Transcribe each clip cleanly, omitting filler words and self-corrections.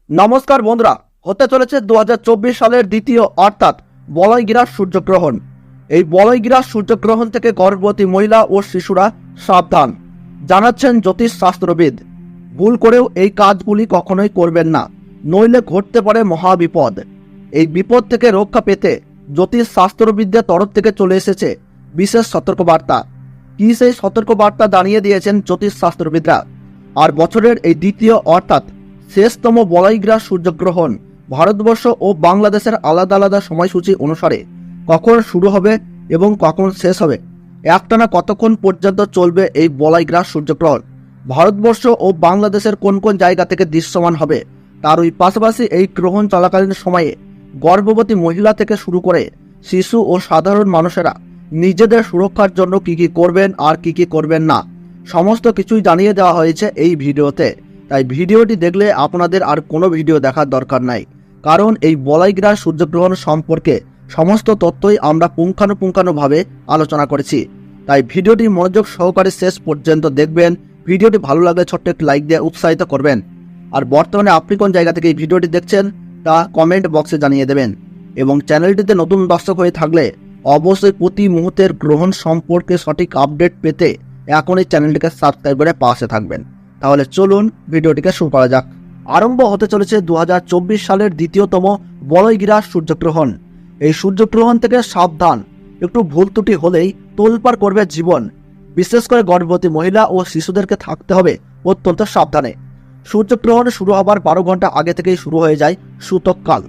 নমস্কার বন্ধুরা, হতে চলেছে 2024 সালের দ্বিতীয় অর্থাৎ বলয়গ্রাস সূর্যগ্রহণ। এই বলয়গ্রাস সূর্যগ্রহণ থেকে গর্ভবতী মহিলা ও শিশুরা সাবধান, জানাচ্ছেন জ্যোতিষ শাস্ত্রবিদ। ভুল করেও এই কাজগুলি কখনোই করবেন না, নইলে ঘটতে পারে মহাবিপদ। এই বিপদ থেকে রক্ষা পেতে জ্যোতিষ শাস্ত্রবিদদের তরফ থেকে চলে এসেছে বিশেষ সতর্কবার্তা। কি সেই সতর্কবার্তা জানিয়ে দিয়েছেন জ্যোতিষ শাস্ত্রবিদরা। আর বছরের এই দ্বিতীয় অর্থাৎ শেষতম বলয়গ্রাস সূর্যগ্রহণ ভারতবর্ষ ও বাংলাদেশের আলাদা আলাদা সময়সূচি অনুসারে কখন শুরু হবে এবং কখন শেষ হবে, একটানা কতক্ষণ পর্যন্ত চলবে এই বলয়গ্রাস সূর্যগ্রহণ, ভারতবর্ষ ও বাংলাদেশের কোন কোন জায়গা থেকে দৃশ্যমান হবে, তার ওই পাশাপাশি এই গ্রহণ চলাকালীন সময়ে গর্ভবতী মহিলা থেকে শুরু করে শিশু ও সাধারণ মানুষেরা নিজেদের সুরক্ষার জন্য কি কি করবেন আর কি কি করবেন না, সমস্ত কিছুই জানিয়ে দেওয়া হয়েছে এই ভিডিওতে। তাই ভিডিওটি দেখলে আপনাদের আর কোনো ভিডিও দেখার দরকার নাই, কারণ এই বলয়গ্রাস সূর্যগ্রহণ সম্পর্কে সমস্ত তথ্যই আমরা পুঙ্খানুপুঙ্খানুভাবে আলোচনা করেছি। তাই ভিডিওটি মনোযোগ সহকারে শেষ পর্যন্ত দেখবেন। ভিডিওটি ভালো লাগলে ছোট্ট একটি লাইক দিয়ে উৎসাহিত করবেন। আর বর্তমানে আপনি কোন জায়গা থেকে এই ভিডিওটি দেখছেন তা কমেন্ট বক্সে জানিয়ে দেবেন। এবং চ্যানেলটিতে নতুন দর্শক হয়ে থাকলে অবশ্যই প্রতি মুহূর্তের গ্রহণ সম্পর্কে সঠিক আপডেট পেতে এখনই চ্যানেলটিকে সাবস্ক্রাইব করে পাশে থাকবেন। তাহলে চলুন ভিডিওটিকে শুরু করা যাক। আরম্ভ হতে চলেছে 2024 সালের দ্বিতীয়তম বলয়গ্রাস সূর্যগ্রহণ। এই সূর্যগ্রহণ থেকে সাবধান, একটু ভুল ত্রুটি হলেই তোলপাড় করবে জীবন। বিশেষ করে গর্ভবতী মহিলা ও শিশুদেরকে থাকতে হবে অত্যন্ত সাবধানে। সূর্যগ্রহণ শুরু হবার 12 ঘন্টা আগে থেকেই শুরু হয়ে যায় সূতককাল।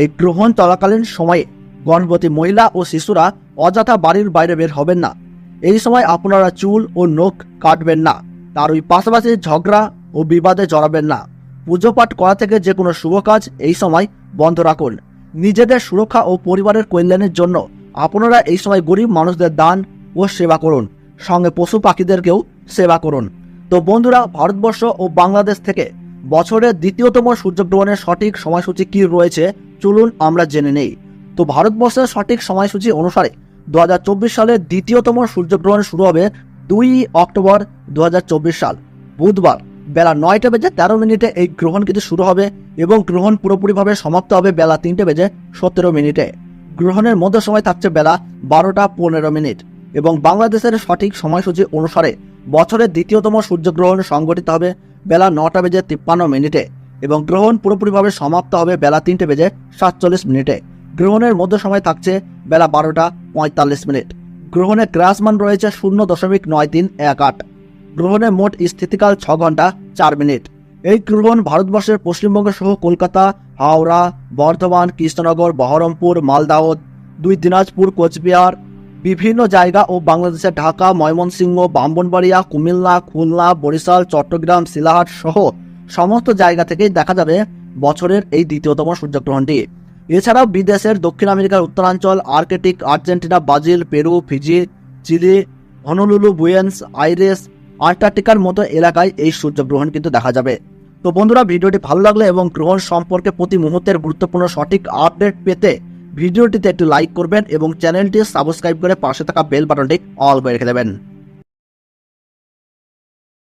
এই গ্রহণ চলাকালীন সময়ে গর্ভবতী মহিলা ও শিশুরা অযথা বাড়ির বাইরে বের হবেন না। এই সময় আপনারা চুল ও নখ কাটবেন না। তার ওই পাশাপাশি ঝগড়া ও বিবাদে জড়াবেন না। পুজো পাঠ করা থেকে যে কোনো শুভ কাজ এই সময় বন্ধ রাখুন। নিজেদের সুরক্ষা ও পরিবারের কল্যাণের জন্য আপনারা এই সময় গরিব মানুষদের দান ও সেবা করুন, সঙ্গে পশু পাখিদেরকেও সেবা করুন। তো বন্ধুরা, ভারতবর্ষ ও বাংলাদেশ থেকে বছরের দ্বিতীয়তম সূর্যগ্রহণের সঠিক সময়সূচি কি রয়েছে চলুন আমরা জেনে নেই। তো ভারতবর্ষের সঠিক সময়সূচি অনুসারে 2024 সালের দ্বিতীয়তম সূর্যগ্রহণ শুরু হবে 2 অক্টোবর 2024 সাল বুধবার বেলা 9:13 এই গ্রহণ কিন্তু শুরু হবে এবং গ্রহণ পুরোপুরিভাবে সমাপ্ত হবে বেলা 3:17। গ্রহণের মধ্য সময় থাকছে বেলা 12:15 এবং বাংলাদেশের সঠিক সময়সূচি অনুসারে বছরের দ্বিতীয়তম সূর্যগ্রহণ সংঘটিত হবে বেলা 9:53 এবং গ্রহণ পুরোপুরিভাবে সমাপ্ত হবে বেলা 3:47। গ্রহণের মধ্য সময় থাকছে বেলা 12:45। গ্রহণের গ্রাসমান রয়েছে 0.9318। গ্রহণের মোট স্থিতিকাল 6 ঘন্টা 4 মিনিট। এই গ্রহণ ভারতবর্ষের পশ্চিমবঙ্গ সহ কলকাতা, হাওড়া, বর্ধমান, কৃষ্ণনগর, বহরমপুর, মালদাহ, 2 দিনাজপুর, কোচবিহার, বিভিন্ন জায়গা ও বাংলাদেশের ঢাকা, ময়মনসিংহ, ব্রাহ্মণবাড়িয়া, কুমিল্লা, খুলনা, বরিশাল, চট্টগ্রাম, শিলাহাট সহ সমস্ত জায়গা থেকেই দেখা যাবে বছরের এই দ্বিতীয়তম সূর্যগ্রহণটি। এছাড়াও বিদেশের দক্ষিণ আমেরিকার উত্তরাঞ্চল, Arctic, Argentina, Brazil, Peru, Fiji, Chile, Honolulu, Buenos Aires, আন্টার্কটিকার মতো এলাকায় এই সূর্যগ্রহণ কিন্তু দেখা যাবে। তো বন্ধুরা, ভিডিওটি ভালো লাগলে এবং গ্রহণ সম্পর্কে প্রতি মুহূর্তের গুরুত্বপূর্ণ সঠিক আপডেট পেতে ভিডিওটিতে একটু লাইক করবেন এবং চ্যানেলটি সাবস্ক্রাইব করে পাশে থাকা বেল বাটনটি অল করে রেখে দেবেন।